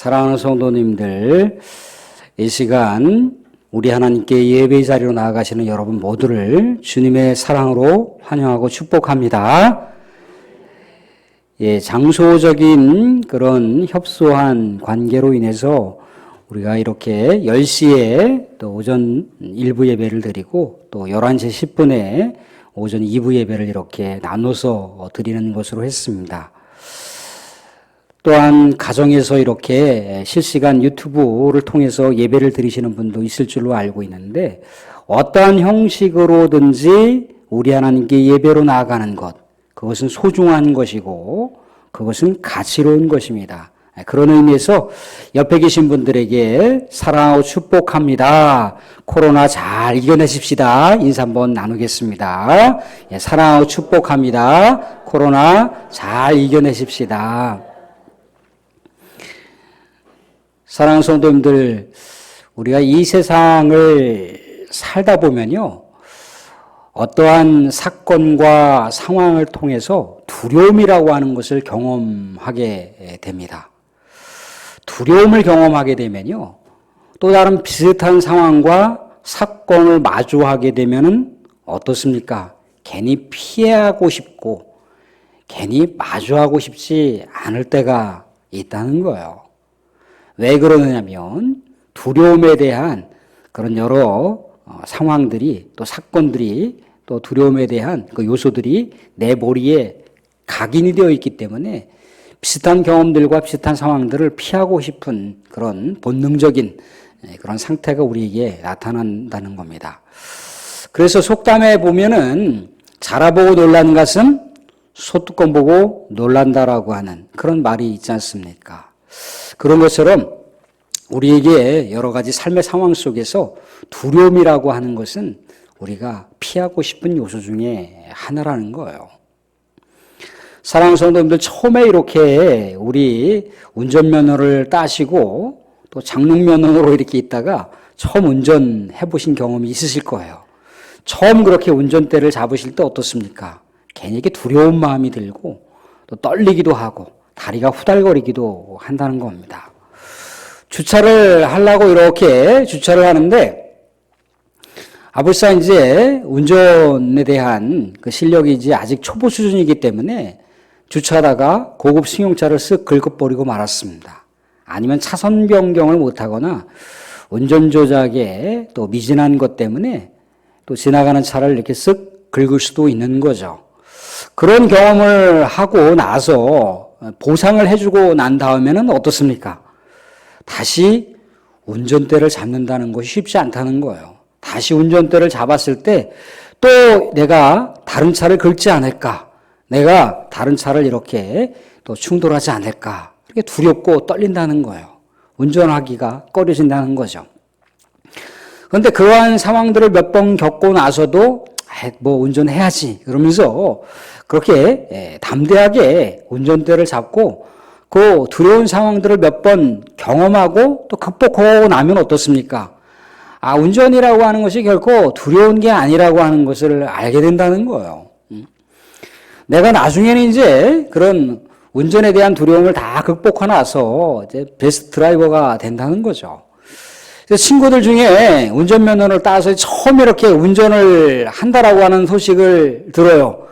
사랑하는 성도님들, 이 시간 우리 하나님께 예배의 자리로 나아가시는 여러분 모두를 주님의 사랑으로 환영하고 축복합니다. 장소적인 그런 협소한 관계로 인해서 우리가 이렇게 10시에 또 오전 1부 예배를 드리고 또 11시 10분에 오전 2부 예배를 이렇게 나눠서 드리는 것으로 했습니다. 또한 가정에서 이렇게 실시간 유튜브를 통해서 예배를 드리시는 분도 있을 줄로 알고 있는데, 어떠한 형식으로든지 우리 하나님께 예배로 나아가는 것, 그것은 소중한 것이고 그것은 가치로운 것입니다. 그런 의미에서 옆에 계신 분들에게 사랑하고 축복합니다. 코로나 잘 이겨내십시다. 인사 한번 나누겠습니다. 사랑하고 축복합니다. 코로나 잘 이겨내십시다. 사랑하는 성도님들, 우리가 이 세상을 살다 보면요, 어떠한 사건과 상황을 통해서 두려움이라고 하는 것을 경험하게 됩니다. 두려움을 경험하게 되면요, 또 다른 비슷한 상황과 사건을 마주하게 되면은 어떻습니까? 괜히 피하고 싶고 괜히 마주하고 싶지 않을 때가 있다는 거예요. 왜 그러느냐면 두려움에 대한 그런 여러 상황들이, 또 사건들이, 또 두려움에 대한 그 요소들이 내 머리에 각인이 되어 있기 때문에 비슷한 경험들과 비슷한 상황들을 피하고 싶은 그런 본능적인 그런 상태가 우리에게 나타난다는 겁니다. 그래서 속담에 보면은 자라보고 놀란 것은 소뚜껑 보고 놀란다라고 하는 그런 말이 있지 않습니까? 그런 것처럼 우리에게 여러 가지 삶의 상황 속에서 두려움이라고 하는 것은 우리가 피하고 싶은 요소 중에 하나라는 거예요. 사랑하는 성도님들, 처음에 이렇게 우리 운전면허를 따시고 또 장롱면허로 이렇게 있다가 처음 운전해 보신 경험이 있으실 거예요. 처음 그렇게 운전대를 잡으실 때 어떻습니까? 괜히 이렇게 두려운 마음이 들고 또 떨리기도 하고 다리가 후달거리기도 한다는 겁니다. 주차를 하려고 이렇게 주차를 하는데, 벌써 이제 운전에 대한 그 실력이 이제 아직 초보 수준이기 때문에 주차하다가 고급 승용차를 쓱 긁어버리고 말았습니다. 아니면 차선 변경을 못하거나 운전 조작에 또 미진한 것 때문에 또 지나가는 차를 이렇게 쓱 긁을 수도 있는 거죠. 그런 경험을 하고 나서 보상을 해주고 난 다음에는 어떻습니까? 다시 운전대를 잡는다는 것이 쉽지 않다는 거예요. 다시 운전대를 잡았을 때 또 내가 다른 차를 긁지 않을까? 내가 다른 차를 이렇게 또 충돌하지 않을까? 이렇게 두렵고 떨린다는 거예요. 운전하기가 꺼려진다는 거죠. 그런데 그러한 상황들을 몇 번 겪고 나서도 뭐 운전해야지 그러면서 그렇게 담대하게 운전대를 잡고 그 두려운 상황들을 몇 번 경험하고 또 극복하고 나면 어떻습니까? 운전이라고 하는 것이 결코 두려운 게 아니라고 하는 것을 알게 된다는 거예요. 내가 나중에는 이제 그런 운전에 대한 두려움을 다 극복하고 나서 이제 베스트 드라이버가 된다는 거죠. 친구들 중에 운전면허를 따서 처음 이렇게 운전을 한다라고 하는 소식을 들어요.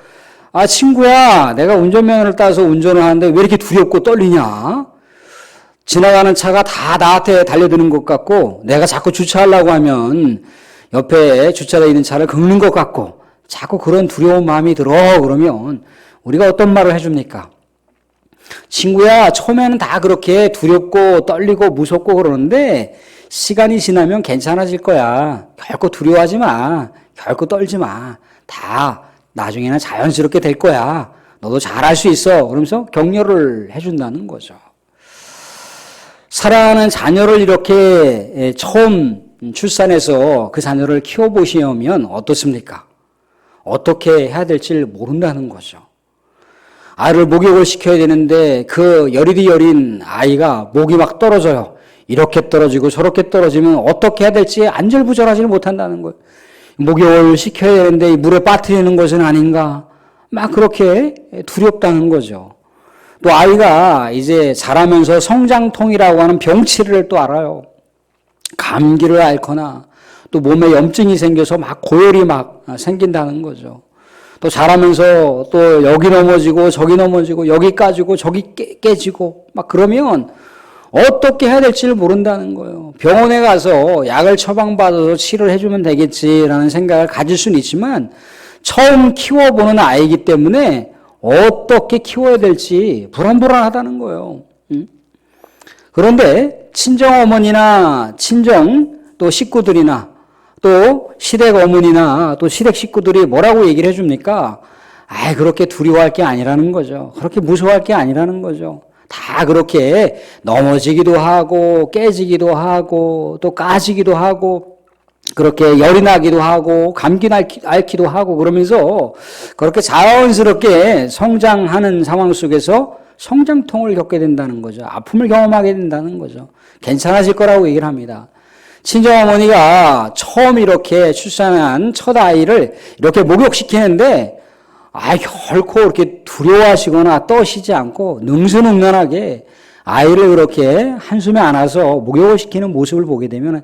친구야, 내가 운전면허를 따서 운전을 하는데 왜 이렇게 두렵고 떨리냐? 지나가는 차가 다 나한테 달려드는 것 같고, 내가 자꾸 주차하려고 하면 옆에 주차되어 있는 차를 긁는 것 같고, 자꾸 그런 두려운 마음이 들어. 그러면 우리가 어떤 말을 해줍니까? 친구야, 처음에는 다 그렇게 두렵고 떨리고 무섭고 그러는데 시간이 지나면 괜찮아질 거야. 결코 두려워하지 마. 결코 떨지 마. 다 나중에는 자연스럽게 될 거야. 너도 잘할 수 있어. 그러면서 격려를 해준다는 거죠. 사랑하는 자녀를 이렇게 처음 출산해서 그 자녀를 키워보시면 어떻습니까? 어떻게 해야 될지 모른다는 거죠. 아이를 목욕을 시켜야 되는데 그 여리디 여린 아이가 목이 막 떨어져요. 이렇게 떨어지고 저렇게 떨어지면 어떻게 해야 될지 안절부절하지 못한다는 거예요. 목욕을 시켜야 되는데 물에 빠뜨리는 것은 아닌가? 막 그렇게 두렵다는 거죠. 또 아이가 이제 자라면서 성장통이라고 하는 병치를 또 알아요. 감기를 앓거나 또 몸에 염증이 생겨서 막 고열이 막 생긴다는 거죠. 또 자라면서 또 여기 넘어지고 저기 넘어지고 여기 까지고 저기 깨지고 막 그러면 어떻게 해야 될지를 모른다는 거예요. 병원에 가서 약을 처방받아서 치료를 해주면 되겠지라는 생각을 가질 수는 있지만 처음 키워보는 아이이기 때문에 어떻게 키워야 될지 불안불안하다는 거예요. 그런데 친정어머니나 친정 또 식구들이나 또 시댁 어머니나 또 시댁 식구들이 뭐라고 얘기를 해줍니까? 그렇게 두려워할 게 아니라는 거죠. 그렇게 무서워할 게 아니라는 거죠. 다 그렇게 넘어지기도 하고 깨지기도 하고 또 까지기도 하고 그렇게 열이 나기도 하고 감기 앓기도 하고 그러면서 그렇게 자연스럽게 성장하는 상황 속에서 성장통을 겪게 된다는 거죠. 아픔을 경험하게 된다는 거죠. 괜찮아질 거라고 얘기를 합니다. 친정어머니가 처음 이렇게 출산한 첫 아이를 이렇게 목욕시키는데 결코 이렇게 두려워하시거나 떠시지 않고 능수능란하게 아이를 그렇게 한숨에 안아서 목욕을 시키는 모습을 보게 되면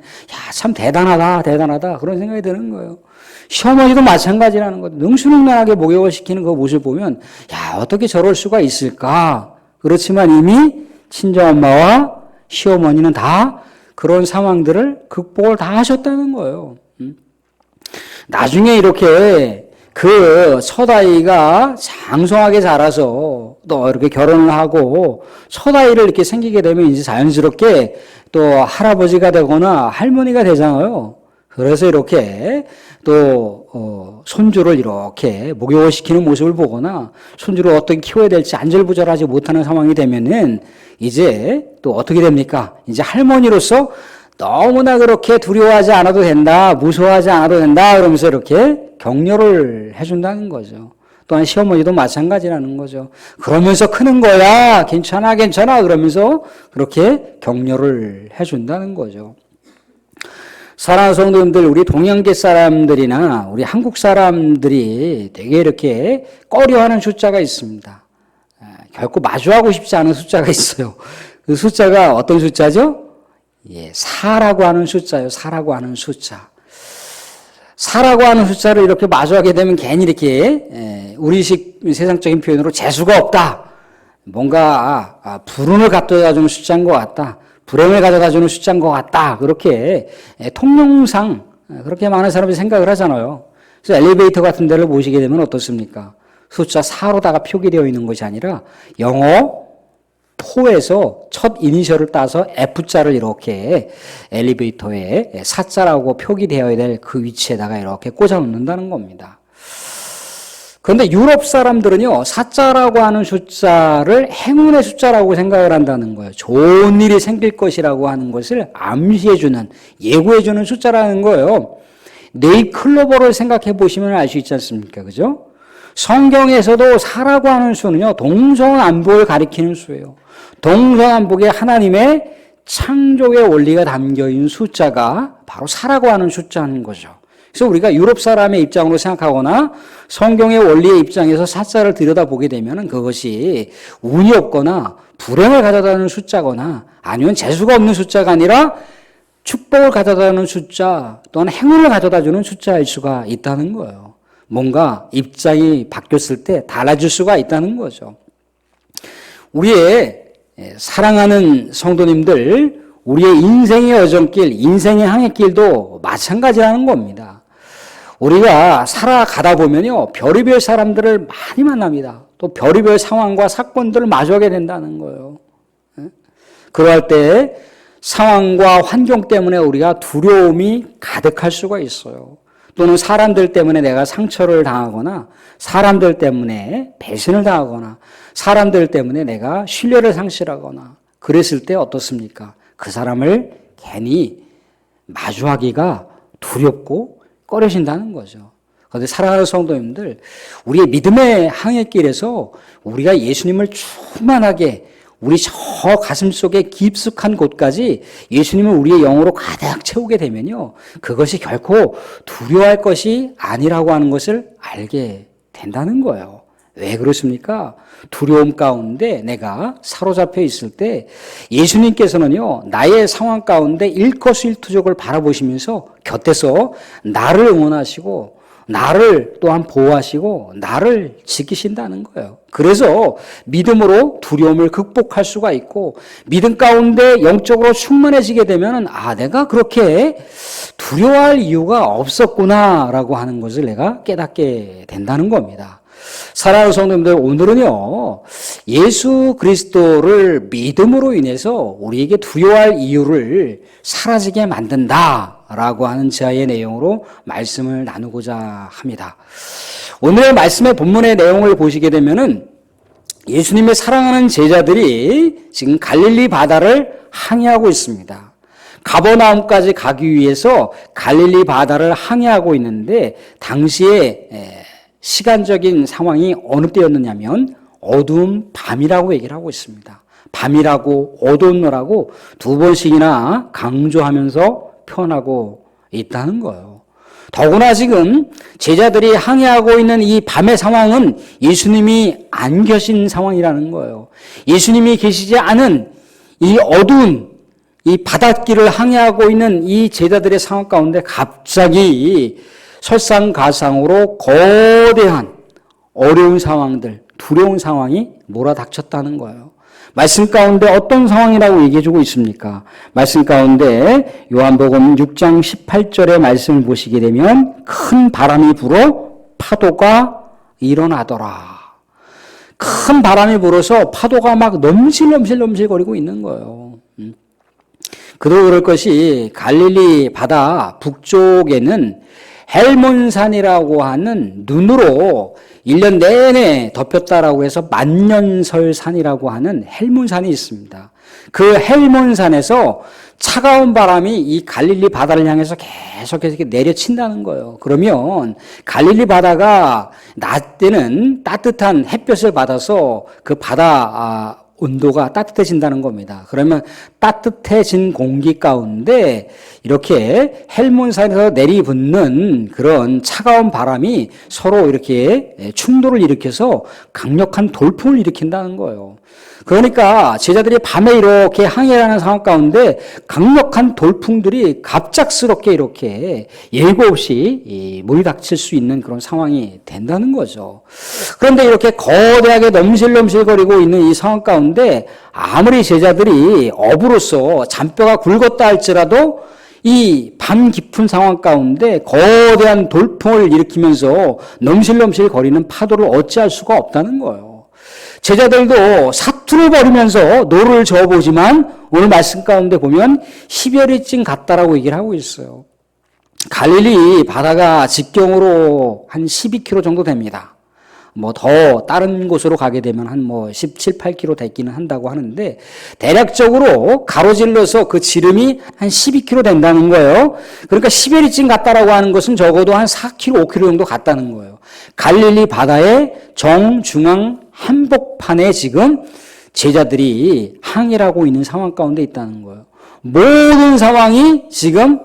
참 대단하다 그런 생각이 드는 거예요. 시어머니도 마찬가지라는 거예요. 능수능란하게 목욕을 시키는 그 모습을 보면 어떻게 저럴 수가 있을까? 그렇지만 이미 친정엄마와 시어머니는 다 그런 상황들을 극복을 다 하셨다는 거예요. 나중에 이렇게 그 첫아이가 장성하게 자라서 또 이렇게 결혼을 하고 첫아이를 이렇게 생기게 되면 이제 자연스럽게 또 할아버지가 되거나 할머니가 되잖아요. 그래서 이렇게 또 손주를 이렇게 목욕을 시키는 모습을 보거나 손주를 어떻게 키워야 될지 안절부절하지 못하는 상황이 되면은 이제 또 어떻게 됩니까? 이제 할머니로서 너무나 그렇게 두려워하지 않아도 된다, 무서워하지 않아도 된다 그러면서 이렇게 격려를 해준다는 거죠. 또한 시어머니도 마찬가지라는 거죠. 그러면서 크는 거야, 괜찮아 그러면서 그렇게 격려를 해준다는 거죠. 사랑하는 성도님들, 우리 동양계 사람들이나 우리 한국 사람들이 되게 이렇게 꺼려하는 숫자가 있습니다. 결코 마주하고 싶지 않은 숫자가 있어요. 그 숫자가 어떤 숫자죠? 4라고 하는 숫자요. 4라고 하는 숫자. 4라고 하는 숫자를 이렇게 마주하게 되면 괜히 이렇게 우리식 세상적인 표현으로 재수가 없다. 뭔가 불운을 갖다 주는 숫자인 것 같다. 불행을 가져다 주는 숫자인 것 같다. 그렇게 통용상 그렇게 많은 사람들이 생각을 하잖아요. 그래서 엘리베이터 같은 데를 모시게 되면 어떻습니까? 숫자 4로다가 표기되어 있는 것이 아니라 영어 포에서 첫 이니셜을 따서 F자를 이렇게 엘리베이터에 4자라고 표기되어야 될 그 위치에다가 이렇게 꽂아 놓는다는 겁니다. 그런데 유럽 사람들은요, 4자라고 하는 숫자를 행운의 숫자라고 생각을 한다는 거예요. 좋은 일이 생길 것이라고 하는 것을 암시해주는, 예고해주는 숫자라는 거예요. 네잎클로버를 생각해 보시면 알 수 있지 않습니까? 그죠? 성경에서도 4라고 하는 수는요, 동서남북을 가리키는 수예요. 동서남북에 하나님의 창조의 원리가 담겨있는 숫자가 바로 4라고 하는 숫자인 거죠. 그래서 우리가 유럽 사람의 입장으로 생각하거나 성경의 원리의 입장에서 4자를 들여다보게 되면 그것이 운이 없거나 불행을 가져다주는 숫자거나 아니면 재수가 없는 숫자가 아니라 축복을 가져다주는 숫자 또는 행운을 가져다주는 숫자일 수가 있다는 거예요. 뭔가 입장이 바뀌었을 때 달라질 수가 있다는 거죠. 우리의 사랑하는 성도님들, 우리의 인생의 여정길, 인생의 항해길도 마찬가지라는 겁니다. 우리가 살아가다 보면요, 별의별 사람들을 많이 만납니다. 또 별의별 상황과 사건들을 마주하게 된다는 거예요. 그럴 때 상황과 환경 때문에 우리가 두려움이 가득할 수가 있어요. 또는 사람들 때문에 내가 상처를 당하거나 사람들 때문에 배신을 당하거나 사람들 때문에 내가 신뢰를 상실하거나 그랬을 때 어떻습니까? 그 사람을 괜히 마주하기가 두렵고 꺼려진다는 거죠. 그런데 사랑하는 성도님들, 우리의 믿음의 항해길에서 우리가 예수님을 충만하게 우리 저 가슴 속에 깊숙한 곳까지 예수님을 우리의 영으로 가득 채우게 되면요, 그것이 결코 두려워할 것이 아니라고 하는 것을 알게 된다는 거예요. 왜 그렇습니까? 두려움 가운데 내가 사로잡혀 있을 때 예수님께서는요, 나의 상황 가운데 일거수일투족을 바라보시면서 곁에서 나를 응원하시고 나를 또한 보호하시고 나를 지키신다는 거예요. 그래서 믿음으로 두려움을 극복할 수가 있고 믿음 가운데 영적으로 충만해지게 되면 내가 그렇게 두려워할 이유가 없었구나라고 하는 것을 내가 깨닫게 된다는 겁니다. 사랑하는 성도님들, 오늘은요, 예수 그리스도를 믿음으로 인해서 우리에게 두려워할 이유를 사라지게 만든다라고 하는 지하의 내용으로 말씀을 나누고자 합니다. 오늘의 말씀의 본문의 내용을 보시게 되면은 예수님의 사랑하는 제자들이 지금 갈릴리 바다를 항해하고 있습니다. 가버나움까지 가기 위해서 갈릴리 바다를 항해하고 있는데 당시에 시간적인 상황이 어느 때였느냐면 어두운 밤이라고 얘기를 하고 있습니다. 밤이라고 어두운 거라고 두 번씩이나 강조하면서 표현하고 있다는 거예요. 더구나 지금 제자들이 항해하고 있는 이 밤의 상황은 예수님이 안 계신 상황이라는 거예요. 예수님이 계시지 않은 이 어두운 이 바닷길을 항해하고 있는 이 제자들의 상황 가운데 갑자기 설상가상으로 거대한 어려운 상황들, 두려운 상황이 몰아닥쳤다는 거예요. 말씀 가운데 어떤 상황이라고 얘기해주고 있습니까? 말씀 가운데 요한복음 6장 18절의 말씀을 보시게 되면 큰 바람이 불어 파도가 일어나더라. 큰 바람이 불어서 파도가 막 넘실넘실거리고 있는 거예요. 그도 그럴 것이 갈릴리 바다 북쪽에는 헬몬산이라고 하는 눈으로 1년 내내 덮였다라고 해서 만년설산이라고 하는 헬몬산이 있습니다. 그 헬몬산에서 차가운 바람이 이 갈릴리 바다를 향해서 계속해서 내려친다는 거예요. 그러면 갈릴리 바다가 낮 때는 따뜻한 햇볕을 받아서 그 바다 온도가 따뜻해진다는 겁니다. 그러면 따뜻해진 공기 가운데 이렇게 헬몬산에서 내리붙는 그런 차가운 바람이 서로 이렇게 충돌을 일으켜서 강력한 돌풍을 일으킨다는 거예요. 그러니까 제자들이 밤에 이렇게 항해하는 상황 가운데 강력한 돌풍들이 갑작스럽게 이렇게 예고 없이 몰이닥칠 수 있는 그런 상황이 된다는 거죠. 그런데 이렇게 거대하게 넘실넘실거리고 있는 이 상황 가운데 아무리 제자들이 업으로서 잔뼈가 굵었다 할지라도 이 밤 깊은 상황 가운데 거대한 돌풍을 일으키면서 넘실넘실 거리는 파도를 어찌할 수가 없다는 거예요. 제자들도 사투를 벌이면서 노를 저어보지만 오늘 말씀 가운데 보면 10여리쯤 갔다라고 얘기를 하고 있어요. 갈릴리 바다가 직경으로 한 12km 정도 됩니다. 더 다른 곳으로 가게 되면 한 17, 8km 되기는 한다고 하는데 대략적으로 가로질러서 그 지름이 한 12km 된다는 거예요. 그러니까 10여리쯤 갔다라고 하는 것은 적어도 한 4km, 5km 정도 갔다는 거예요. 갈릴리 바다의 정중앙 한복판에 지금 제자들이 항해를 하고 있는 상황 가운데 있다는 거예요. 모든 상황이 지금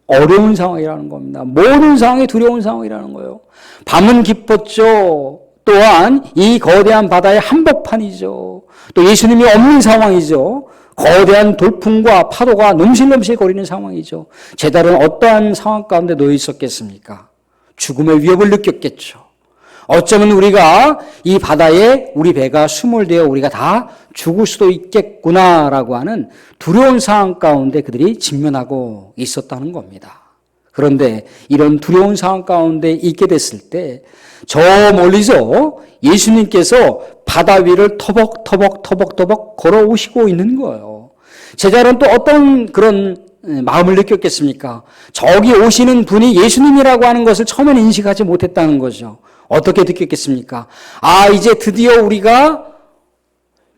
어려운 상황이라는 겁니다. 모든 상황이 두려운 상황이라는 거예요. 밤은 깊었죠. 또한 이 거대한 바다의 한복판이죠. 또 예수님이 없는 상황이죠. 거대한 돌풍과 파도가 넘실넘실 거리는 상황이죠. 제자들은 어떠한 상황 가운데 놓여 있었겠습니까? 죽음의 위협을 느꼈겠죠. 어쩌면 우리가 이 바다에 우리 배가 수몰되어 우리가 다 죽을 수도 있겠구나라고 하는 두려운 상황 가운데 그들이 직면하고 있었다는 겁니다. 그런데 이런 두려운 상황 가운데 있게 됐을 때 저 멀리서 예수님께서 바다 위를 터벅터벅 걸어오시고 있는 거예요. 제자는 또 어떤 그런 마음을 느꼈겠습니까? 저기 오시는 분이 예수님이라고 하는 것을 처음엔 인식하지 못했다는 거죠. 어떻게 느꼈겠습니까? 이제 드디어 우리가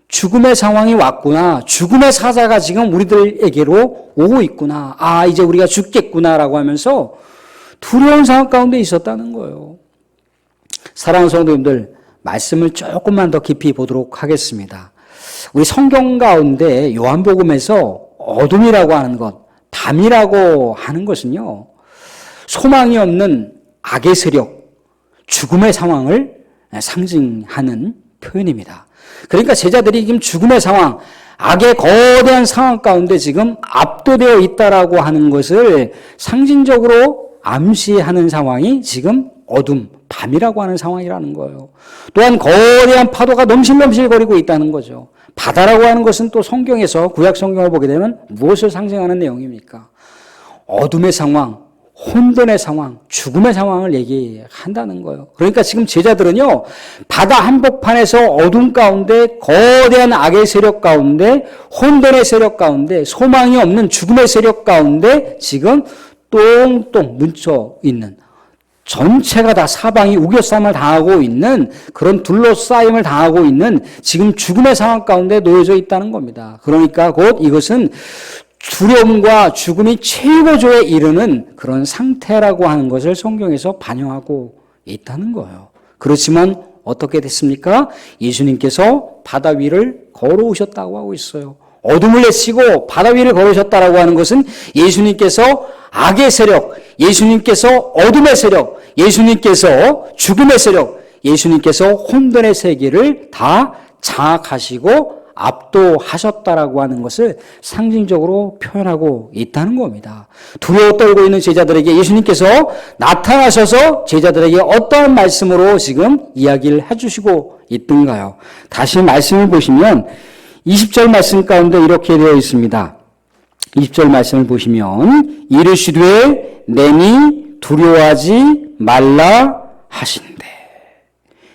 죽음의 상황이 왔구나. 죽음의 사자가 지금 우리들에게로 오고 있구나. 이제 우리가 죽겠구나라고 하면서 두려운 상황 가운데 있었다는 거예요. 사랑하는 성도님들, 말씀을 조금만 더 깊이 보도록 하겠습니다. 우리 성경 가운데 요한복음에서 어둠이라고 하는 것, 밤이라고 하는 것은요, 소망이 없는 악의 세력, 죽음의 상황을 상징하는 표현입니다. 그러니까 제자들이 지금 죽음의 상황, 악의 거대한 상황 가운데 지금 압도되어 있다라고 하는 것을 상징적으로 암시하는 상황이 지금 어둠, 밤이라고 하는 상황이라는 거예요. 또한 거대한 파도가 넘실넘실거리고 있다는 거죠. 바다라고 하는 것은 또 성경에서 구약 성경을 보게 되면 무엇을 상징하는 내용입니까? 어둠의 상황, 혼돈의 상황, 죽음의 상황을 얘기한다는 거예요. 그러니까 지금 제자들은요, 바다 한복판에서 어둠 가운데, 거대한 악의 세력 가운데, 혼돈의 세력 가운데, 소망이 없는 죽음의 세력 가운데 지금 똥똥 뭉쳐 있는, 전체가 다 사방이 우겨쌈을 당하고 있는, 그런 둘러싸임을 당하고 있는 지금 죽음의 상황 가운데 놓여져 있다는 겁니다. 그러니까 곧 이것은 두려움과 죽음이 최고조에 이르는 그런 상태라고 하는 것을 성경에서 반영하고 있다는 거예요. 그렇지만 어떻게 됐습니까? 예수님께서 바다 위를 걸어오셨다고 하고 있어요. 어둠을 내치고 바다 위를 걸으셨다라고 하는 것은 예수님께서 악의 세력, 예수님께서 어둠의 세력, 예수님께서 죽음의 세력, 예수님께서 혼돈의 세계를 다 장악하시고 압도하셨다라고 하는 것을 상징적으로 표현하고 있다는 겁니다. 두려워 떨고 있는 제자들에게 예수님께서 나타나셔서 제자들에게 어떠한 말씀으로 지금 이야기를 해주시고 있던가요? 다시 말씀을 보시면 20절 말씀 가운데 이렇게 되어 있습니다. 20절 말씀을 보시면 이르시되 내니 두려워하지 말라 하신대.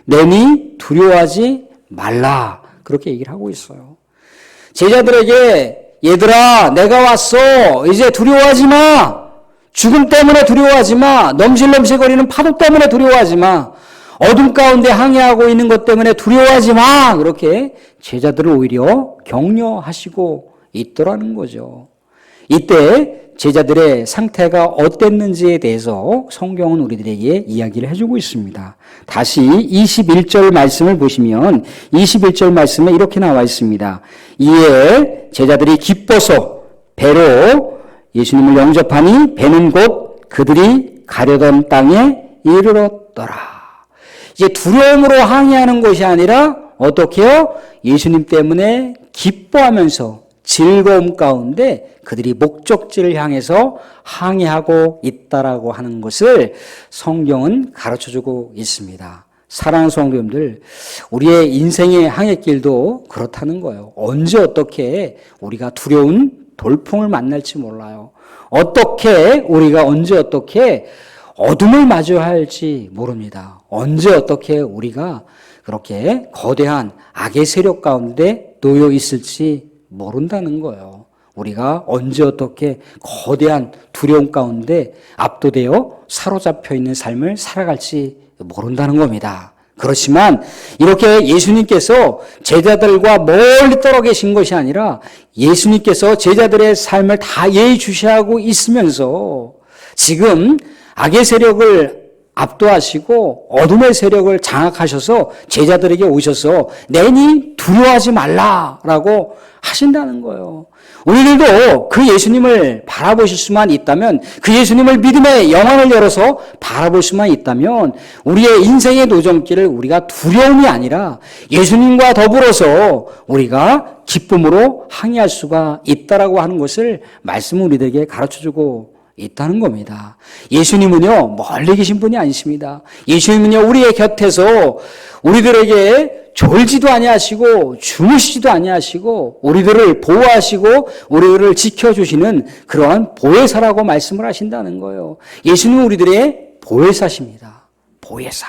내니 두려워하지 말라. 그렇게 얘기를 하고 있어요. 제자들에게 얘들아 내가 왔어. 이제 두려워하지 마. 죽음 때문에 두려워하지 마. 넘실넘실거리는 파도 때문에 두려워하지 마. 어둠 가운데 항해하고 있는 것 때문에 두려워하지 마. 그렇게 제자들을 오히려 격려하시고 있더라는 거죠. 이때 제자들의 상태가 어땠는지에 대해서 성경은 우리들에게 이야기를 해주고 있습니다. 다시 21절 말씀을 보시면 21절 말씀에 이렇게 나와 있습니다. 이에 제자들이 기뻐서 배로 예수님을 영접하니 배는 곧 그들이 가려던 땅에 이르렀더라. 이제 두려움으로 항해하는 것이 아니라 어떻게요? 예수님 때문에 기뻐하면서 즐거움 가운데 그들이 목적지를 향해서 항해하고 있다라고 하는 것을 성경은 가르쳐주고 있습니다. 사랑하는 성도님들, 우리의 인생의 항해길도 그렇다는 거예요. 언제 어떻게 우리가 두려운 돌풍을 만날지 몰라요. 어떻게 우리가 언제 어떻게 어둠을 마주해야 할지 모릅니다. 언제 어떻게 우리가 그렇게 거대한 악의 세력 가운데 놓여 있을지 모른다는 거예요. 우리가 언제 어떻게 거대한 두려움 가운데 압도되어 사로잡혀 있는 삶을 살아갈지 모른다는 겁니다. 그렇지만 이렇게 예수님께서 제자들과 멀리 떨어 계신 것이 아니라 예수님께서 제자들의 삶을 다 예의주시하고 있으면서 지금 악의 세력을 압도하시고 어둠의 세력을 장악하셔서 제자들에게 오셔서 내니 두려워하지 말라라고 하신다는 거예요. 우리들도 그 예수님을 바라보실 수만 있다면, 그 예수님을 믿음의 영혼을 열어서 바라볼 수만 있다면 우리의 인생의 노정길을 우리가 두려움이 아니라 예수님과 더불어서 우리가 기쁨으로 항해할 수가 있다라고 하는 것을 말씀을 우리들에게 가르쳐주고 있다는 겁니다. 예수님은요 멀리 계신 분이 아니십니다. 예수님은요 우리의 곁에서 우리들에게 졸지도 아니하시고 주무시지도 아니하시고 우리들을 보호하시고 우리들을 지켜주시는 그러한 보혜사라고 말씀을 하신다는 거예요. 예수님은 우리들의 보혜사십니다. 보혜사.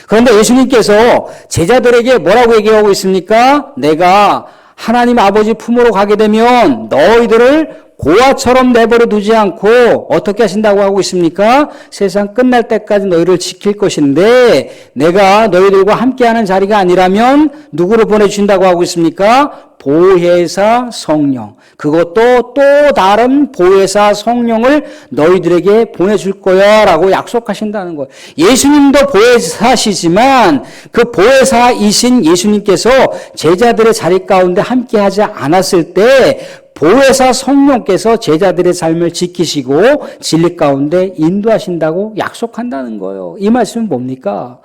그런데 예수님께서 제자들에게 뭐라고 얘기하고 있습니까? 내가 하나님 아버지 품으로 가게 되면 너희들을 고아처럼 내버려 두지 않고 어떻게 하신다고 하고 있습니까? 세상 끝날 때까지 너희를 지킬 것인데 내가 너희들과 함께하는 자리가 아니라면 누구를 보내주신다고 하고 있습니까? 보혜사 성령. 그것도 또 다른 보혜사 성령을 너희들에게 보내줄 거야 라고 약속하신다는 거예요. 예수님도 보혜사시지만 그 보혜사이신 예수님께서 제자들의 자리 가운데 함께하지 않았을 때 보혜사 성령께서 제자들의 삶을 지키시고 진리 가운데 인도하신다고 약속한다는 거예요. 이 말씀은 뭡니까?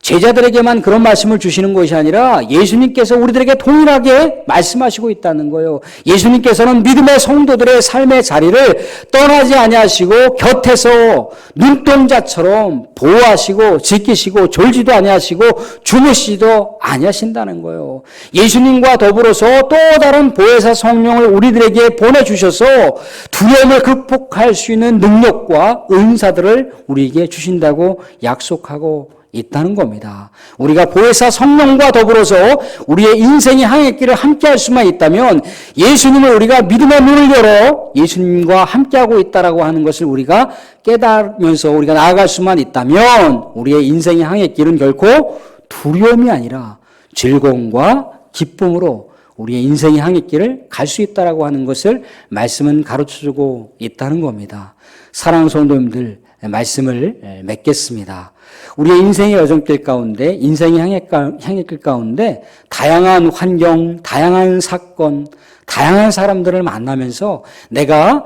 제자들에게만 그런 말씀을 주시는 것이 아니라 예수님께서 우리들에게 동일하게 말씀하시고 있다는 거예요. 예수님께서는 믿음의 성도들의 삶의 자리를 떠나지 아니하시고 곁에서 눈동자처럼 보호하시고 지키시고 졸지도 아니하시고 주무시지도 아니하신다는 거예요. 예수님과 더불어서 또 다른 보혜사 성령을 우리들에게 보내주셔서 두려움을 극복할 수 있는 능력과 은사들을 우리에게 주신다고 약속하고 있다는 겁니다. 우리가 보혜사 성령과 더불어서 우리의 인생의 항해길을 함께할 수만 있다면 예수님을 우리가 믿음의 문을 열어 예수님과 함께하고 있다라고 하는 것을 우리가 깨달으면서 우리가 나아갈 수만 있다면 우리의 인생의 항해길은 결코 두려움이 아니라 즐거움과 기쁨으로 우리의 인생의 항해길을 갈 수 있다라고 하는 것을 말씀은 가르쳐주고 있다는 겁니다. 사랑하는 성도님들, 말씀을 맺겠습니다. 우리의 인생의 여정길 가운데, 인생의 향해길 가운데 다양한 환경, 다양한 사건, 다양한 사람들을 만나면서 내가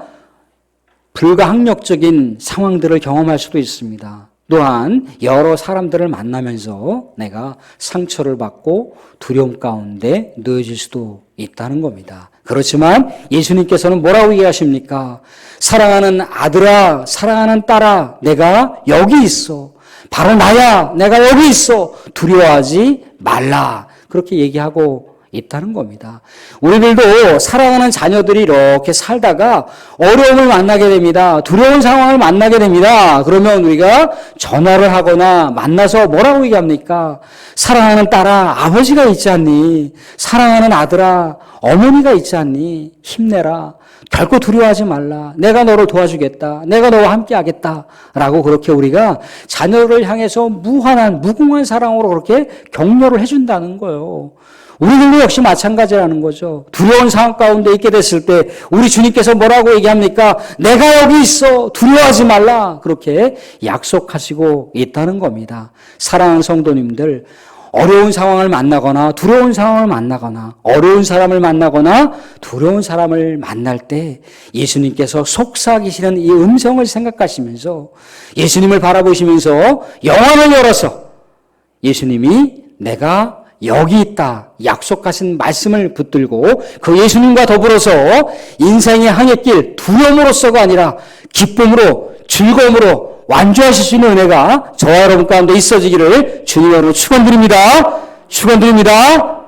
불가항력적인 상황들을 경험할 수도 있습니다. 또한 여러 사람들을 만나면서 내가 상처를 받고 두려움 가운데 놓여질 수도 있다는 겁니다. 그렇지만 예수님께서는 뭐라고 얘기하십니까? 사랑하는 아들아, 사랑하는 딸아, 내가 여기 있어. 바로 나야. 내가 여기 있어. 두려워하지 말라. 그렇게 얘기하고 있다는 겁니다. 우리들도 사랑하는 자녀들이 이렇게 살다가 어려움을 만나게 됩니다. 두려운 상황을 만나게 됩니다. 그러면 우리가 전화를 하거나 만나서 뭐라고 얘기합니까? 사랑하는 딸아, 아버지가 있지 않니? 사랑하는 아들아, 어머니가 있지 않니? 힘내라. 결코 두려워하지 말라. 내가 너를 도와주겠다. 내가 너와 함께 하겠다. 라고 그렇게 우리가 자녀를 향해서 무궁한 사랑으로 그렇게 격려를 해준다는 거예요. 우리들도 역시 마찬가지라는 거죠. 두려운 상황 가운데 있게 됐을 때 우리 주님께서 뭐라고 얘기합니까? 내가 여기 있어. 두려워하지 말라. 그렇게 약속하시고 있다는 겁니다. 사랑하는 성도님들, 어려운 상황을 만나거나 두려운 상황을 만나거나 어려운 사람을 만나거나 두려운 사람을 만날 때 예수님께서 속삭이시는 이 음성을 생각하시면서 예수님을 바라보시면서 영안을 열어서 예수님이 내가 여기 있다 약속하신 말씀을 붙들고 그 예수님과 더불어서 인생의 항해길 두려움으로서가 아니라 기쁨으로 즐거움으로 완주하실 수 있는 은혜가 저와 여러분 가운데 있어지기를 주님으로 축원드립니다. 축원드립니다.